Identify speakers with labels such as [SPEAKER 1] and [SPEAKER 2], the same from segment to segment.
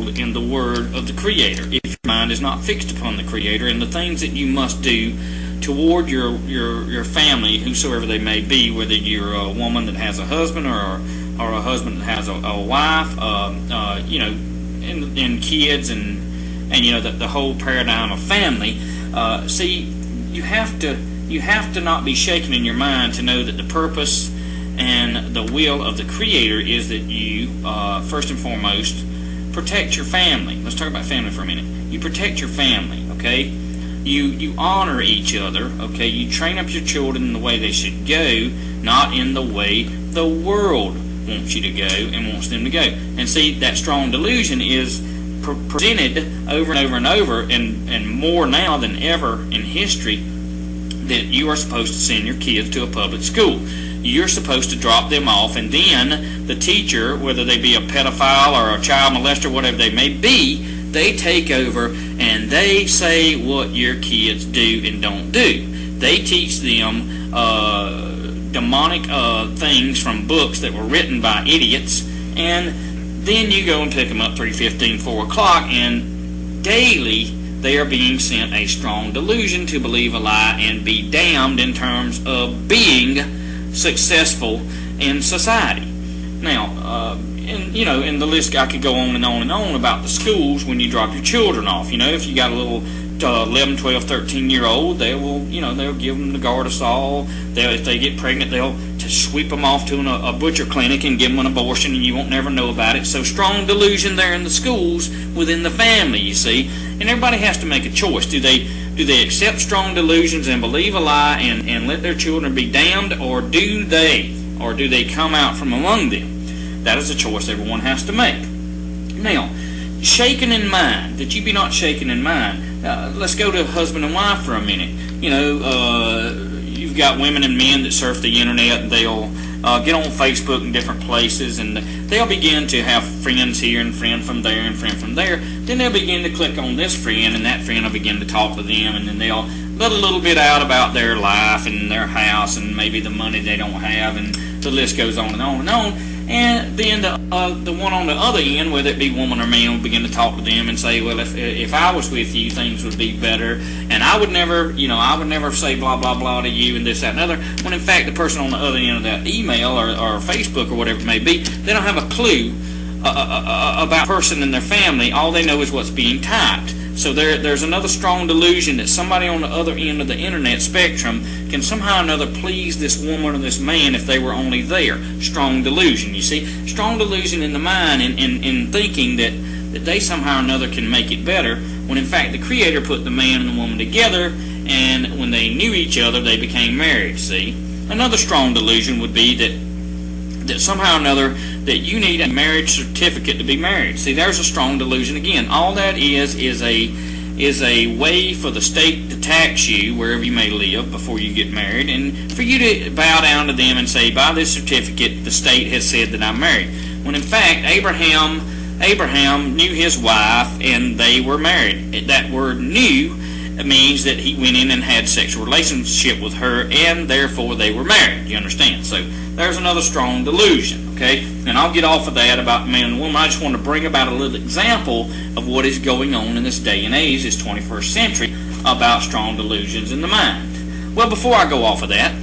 [SPEAKER 1] settled in the word of the Creator. If your mind is not fixed upon the Creator and the things that you must do toward your family, whosoever they may be, whether you're a woman that has a husband or a husband that has a wife, and kids, and the whole paradigm of family. See, you have to not be shaken in your mind to know that the purpose and the will of the Creator is that you, first and foremost, protect your family. Let's talk about family for a minute. You protect your family, okay? You honor each other, okay? You train up your children in the way they should go, not in the way the world wants you to go and wants them to go. And see, that strong delusion is presented over and over and over, and more now than ever in history, that you are supposed to send your kids to a public school. You're supposed to drop them off, and then the teacher, whether they be a pedophile or a child molester, whatever they may be, they take over and they say what your kids do and don't do. They teach them demonic things from books that were written by idiots, and then you go and pick them up 3:15, 4 o'clock, and daily they are being sent a strong delusion to believe a lie and be damned in terms of being successful in society. Now, and the list, I could go on and on and on about the schools when you drop your children off. If you got a little 11, 12, 13-year-old, they'll give them the Gardasil. If they get pregnant, they'll just sweep them off to a butcher clinic and give them an abortion, and you won't never know about it. So strong delusion there in the schools within the family, you see. And everybody has to make a choice. Do they accept strong delusions and believe a lie and let their children be damned, or do they come out from among them? That is a choice everyone has to make. Now, shaken in mind, that you be not shaken in mind. Let's go to husband and wife for a minute. You've got women and men that surf the internet, and they'll get on Facebook and different places, and they'll begin to have friends here and friend from there and friend from there. Then they'll begin to click on this friend, and that friend will begin to talk to them, and then they'll let a little bit out about their life and their house and maybe the money they don't have, and the list goes on and on and on. And then the one on the other end, whether it be woman or man, will begin to talk to them and say, well, if I was with you, things would be better, and I would never say blah, blah, blah to you and this, that, and other, when in fact the person on the other end of that email or Facebook or whatever it may be, they don't have a clue about a person and their family. All they know is what's being typed. So there's another strong delusion that somebody on the other end of the internet spectrum can somehow or another please this woman or this man if they were only there. Strong delusion, you see. Strong delusion in the mind in thinking that they somehow or another can make it better, when in fact the Creator put the man and the woman together, and when they knew each other, they became married, see. Another strong delusion would be that somehow or another that you need a marriage certificate to be married. See, there's a strong delusion again. All that is a way for the state to tax you wherever you may live before you get married, and for you to bow down to them and say, by this certificate the state has said that I'm married. When in fact Abraham knew his wife and they were married. That word knew means that he went in and had sexual relationship with her, and therefore they were married. You understand? So there's another strong delusion, okay? And I'll get off of that about man and woman. I just want to bring about a little example of what is going on in this day and age, this 21st century, about strong delusions in the mind. Well, before I go off of that,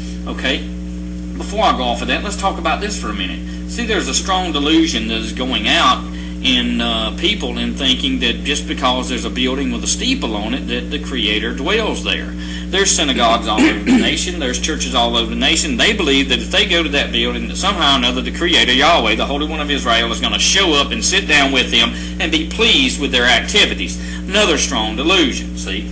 [SPEAKER 1] let's talk about this for a minute. See, there's a strong delusion that is going out in people in thinking that just because there's a building with a steeple on it that the Creator dwells there. There's synagogues all over the nation. There's churches all over the nation. They believe that if they go to that building, that somehow or another the Creator, Yahweh, the Holy One of Israel, is going to show up and sit down with them and be pleased with their activities. Another strong delusion, see.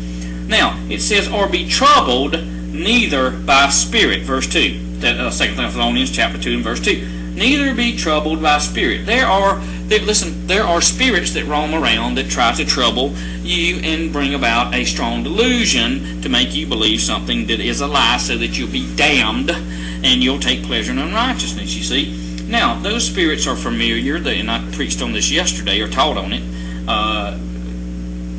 [SPEAKER 1] Now, it says, or be troubled neither by spirit, verse 2. 2 Thessalonians chapter 2 and verse 2. Neither be troubled by spirit. There are spirits that roam around that try to trouble you and bring about a strong delusion to make you believe something that is a lie, so that you'll be damned and you'll take pleasure in unrighteousness, you see. Now, those spirits are familiar, and I preached on this yesterday, or taught on it.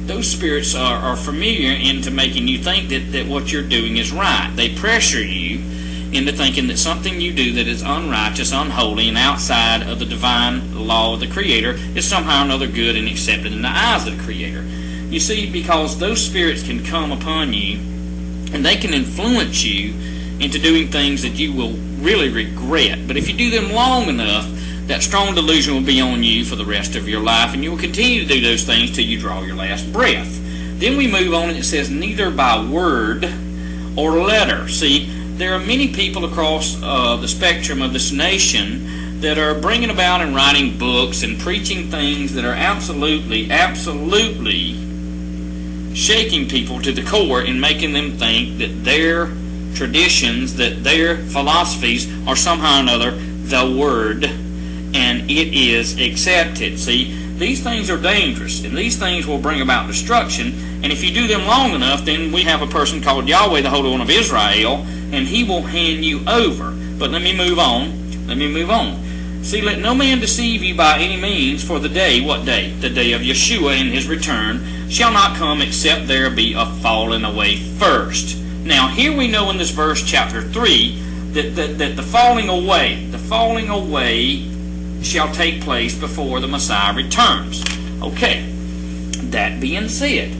[SPEAKER 1] Those spirits are familiar into making you think that what you're doing is right. They pressure you into thinking that something you do that is unrighteous, unholy, and outside of the divine law of the Creator is somehow or another good and accepted in the eyes of the Creator. You see, because those spirits can come upon you, and they can influence you into doing things that you will really regret. But if you do them long enough, that strong delusion will be on you for the rest of your life, and you will continue to do those things till you draw your last breath. Then we move on, and it says, neither by word or letter. See, there are many people across the spectrum of this nation that are bringing about and writing books and preaching things that are absolutely shaking people to the core and making them think that their traditions, that their philosophies are somehow or another the Word, and it is accepted. See, these things are dangerous, and these things will bring about destruction, and if you do them long enough, then we have a person called Yahweh, the Holy One of Israel, and he will hand you over. But let me move on. See, let no man deceive you by any means, for the day, what day? The day of Yeshua in his return shall not come except there be a falling away first. Now, here we know in this verse, chapter 3, that the falling away shall take place before the Messiah returns. Okay, that being said,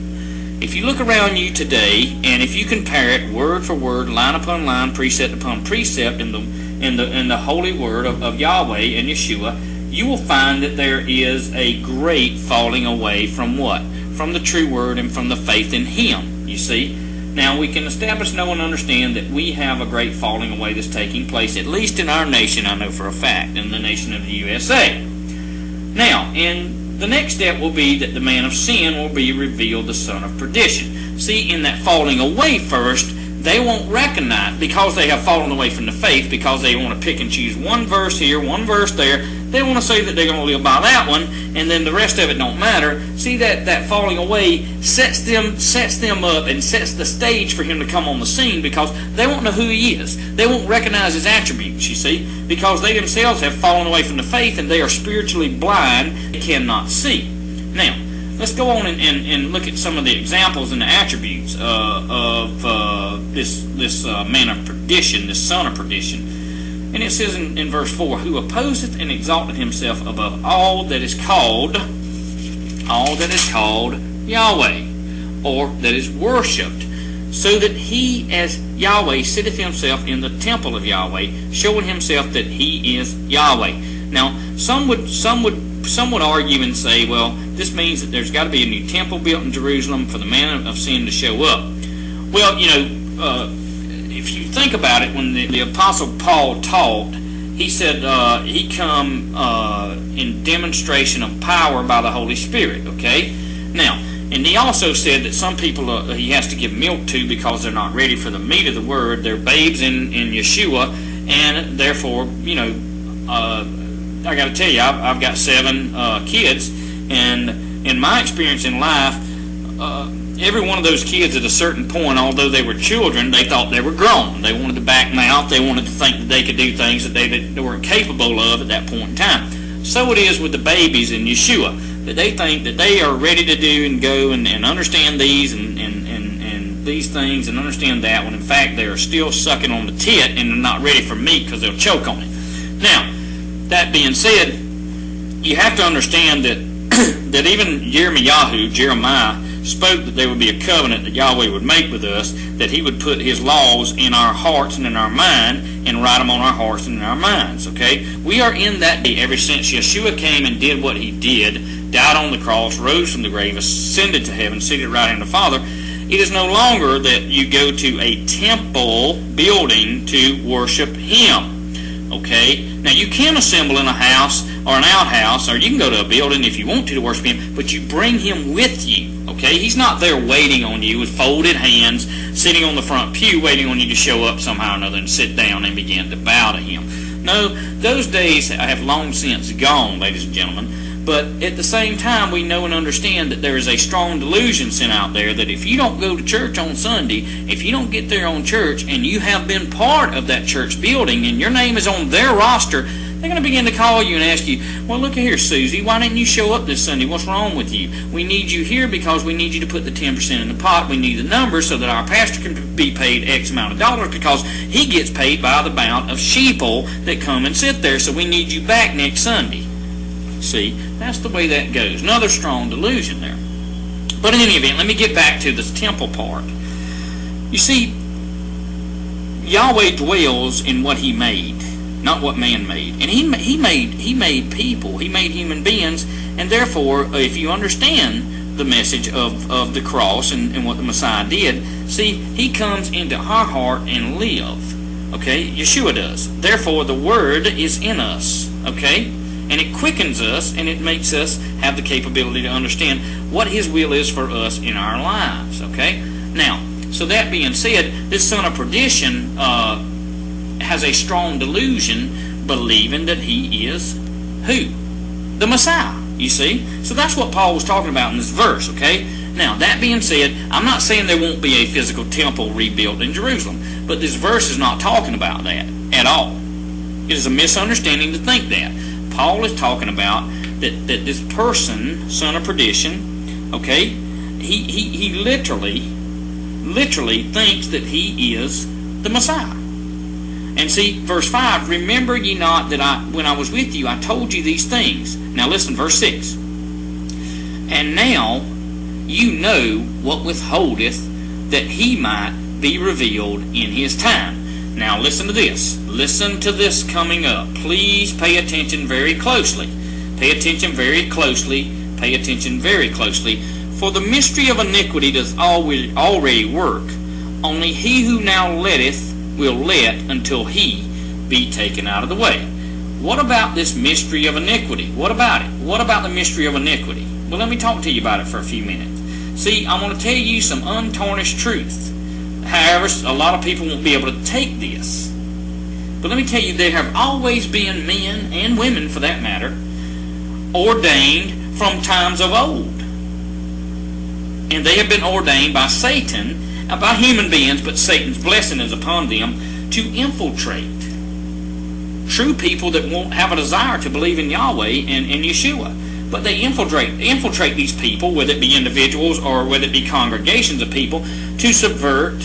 [SPEAKER 1] if you look around you today, and if you compare it word for word, line upon line, precept upon precept in the holy word of Yahweh and Yeshua, you will find that there is a great falling away from what? From the true word and from the faith in Him, you see. Now, we can establish, know, and understand that we have a great falling away that's taking place, at least in our nation, I know for a fact, in the nation of the USA. Now, and the next step will be that the man of sin will be revealed, the son of perdition. See, in that falling away first, they won't recognize, because they have fallen away from the faith, because they want to pick and choose one verse here, one verse there, they want to say that they're going to live by that one, and then the rest of it don't matter. See, that falling away sets them up and sets the stage for him to come on the scene, because they won't know who he is. They won't recognize his attributes, you see, because they themselves have fallen away from the faith, and they are spiritually blind, they cannot see. Now, let's go on and look at some of the examples and the attributes of this man of perdition, this son of perdition. And it says in verse 4, who opposeth and exalteth himself above all that is called Yahweh, or that is worshipped, so that he as Yahweh sitteth himself in the temple of Yahweh, showing himself that he is Yahweh. Now, some would argue and say, well, this means that there's got to be a new temple built in Jerusalem for the man of sin to show up. Well, if you think about it, when the Apostle Paul taught, he said he come in demonstration of power by the Holy Spirit, okay? Now, and he also said that some people he has to give milk to because they're not ready for the meat of the Word. They're babes in Yeshua, and therefore, I got to tell you, I've got 7 kids, and in my experience in life, every one of those kids at a certain point, although they were children, they thought they were grown. They wanted to back mouth. They wanted to think that they could do things that they weren't capable of at that point in time. So it is with the babies in Yeshua, that they think that they are ready to do and go and understand these and these things and understand that, when in fact they are still sucking on the tit and they're not ready for meat because they'll choke on it. Now, that being said, you have to understand that even Jeremiah, spoke that there would be a covenant that Yahweh would make with us, that He would put His laws in our hearts and in our mind, and write them on our hearts and in our minds, okay? We are in that day ever since Yeshua came and did what He did, died on the cross, rose from the grave, ascended to heaven, seated right hand of the Father. It is no longer that you go to a temple building to worship Him, okay? Now, you can assemble in a house or an outhouse, or you can go to a building if you want to worship Him, but you bring Him with you, okay? He's not there waiting on you with folded hands, sitting on the front pew, waiting on you to show up somehow or another and sit down and begin to bow to Him. No, those days have long since gone, ladies and gentlemen. But at the same time, we know and understand that there is a strong delusion sent out there that if you don't go to church on Sunday, if you don't get there on church, and you have been part of that church building, and your name is on their roster, They're going to begin to call you and ask you, well, look here, Susie, why didn't you show up this Sunday? What's wrong with you? We need you here because we need you to put the 10% in the pot. We need the numbers so that our pastor can be paid X amount of dollars because he gets paid by the amount of sheeple that come and sit there. So we need you back next Sunday. See, that's the way that goes. Another strong delusion there. But in any event, let me get back to this temple part. You see, Yahweh dwells in what He made, not what man made. And He made people. He made human beings. And therefore, if you understand the message of the cross and what the Messiah did, see, He comes into our heart and live. Okay? Yeshua does. Therefore, the Word is in us. Okay? And it quickens us, and it makes us have the capability to understand what His will is for us in our lives. Okay? Now, so that being said, this son of perdition has a strong delusion, believing that he is who? The Messiah, you see? So that's what Paul was talking about in this verse, okay? Now, that being said, I'm not saying there won't be a physical temple rebuilt in Jerusalem, but this verse is not talking about that at all. It is a misunderstanding to think that. Paul is talking about that this person, son of perdition, okay, he literally thinks that he is the Messiah. And see, verse 5, remember ye not that when I was with you, I told you these things. Now listen, verse 6. And now you know what withholdeth, that he might be revealed in his time. Now listen to this. Listen to this coming up. Please pay attention very closely. Pay attention very closely. Pay attention very closely. For the mystery of iniquity doth already work. Only he who now letteth will let until he be taken out of the way. What about this mystery of iniquity? What about it? What about the mystery of iniquity? Well, let me talk to you about it for a few minutes. See, I want to tell you some untarnished truth. However, a lot of people won't be able to take this. But let me tell you, there have always been men and women, for that matter, ordained from times of old. And they have been ordained by Satan, by human beings, but Satan's blessing is upon them, to infiltrate true people that won't have a desire to believe in Yahweh and Yeshua. But they infiltrate these people, whether it be individuals or whether it be congregations of people, to subvert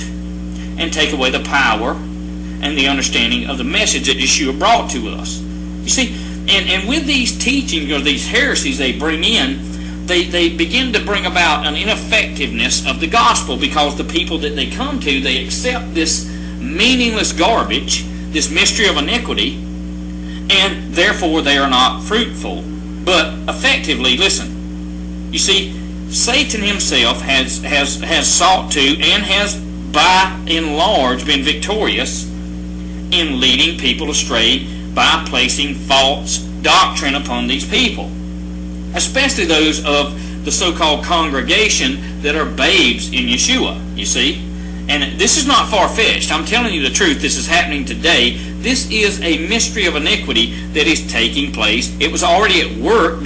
[SPEAKER 1] and take away the power and the understanding of the message that Yeshua brought to us. You see, and with these teachings or these heresies they bring in, they begin to bring about an ineffectiveness of the gospel, because the people that they come to, they accept this meaningless garbage, this mystery of iniquity, and therefore they are not fruitful. But effectively, listen, you see, Satan himself has sought to and has by and large been victorious in leading people astray by placing false doctrine upon these people, especially those of the so-called congregation that are babes in Yeshua, you see. And this is not far-fetched. I'm telling you the truth. This is happening today. This is a mystery of iniquity that is taking place. It was already at work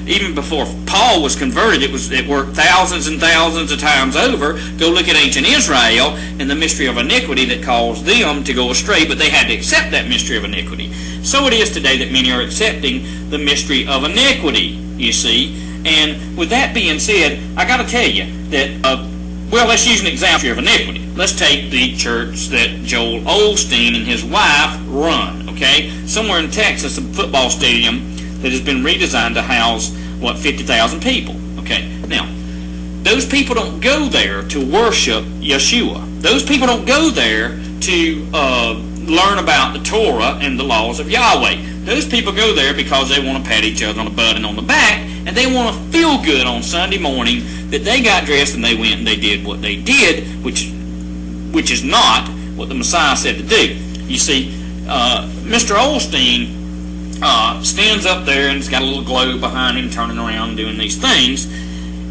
[SPEAKER 1] even before Paul was converted. It worked thousands and thousands of times over. Go look at ancient Israel and the mystery of iniquity that caused them to go astray, but they had to accept that mystery of iniquity. So it is today that many are accepting the mystery of iniquity, you see. And with that being said, I got to tell you that well, let's use an example of iniquity. Let's take the church that Joel Osteen and his wife run, okay? Somewhere in Texas, a football stadium that has been redesigned to house, 50,000 people, okay? Now, those people don't go there to worship Yeshua. Those people don't go there to learn about the Torah and the laws of Yahweh. Those people go there because they want to pat each other on the butt and on the back, and they want to feel good on Sunday morning that they got dressed and they went and they did what they did, which is not what the Messiah said to do. You see, Mr. Osteen stands up there and he's got a little globe behind him turning around doing these things,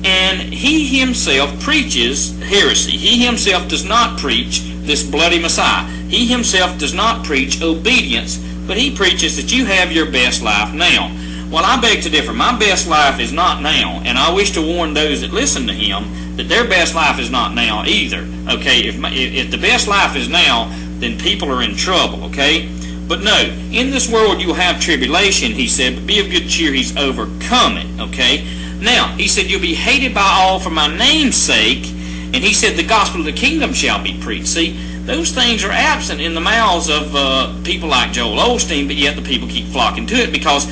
[SPEAKER 1] and he himself preaches heresy. He himself does not preach this bloody Messiah. He himself does not preach obedience, but he preaches that you have your best life now. Well, I beg to differ. My best life is not now, and I wish to warn those that listen to him that their best life is not now either. Okay, if the best life is now, then people are in trouble. Okay, But no, in this world you will have tribulation, he said, but be of good cheer, he's overcome it, okay? Now, he said, you'll be hated by all for my name's sake, and he said, the gospel of the kingdom shall be preached. See, those things are absent in the mouths of people like Joel Osteen, but yet the people keep flocking to it because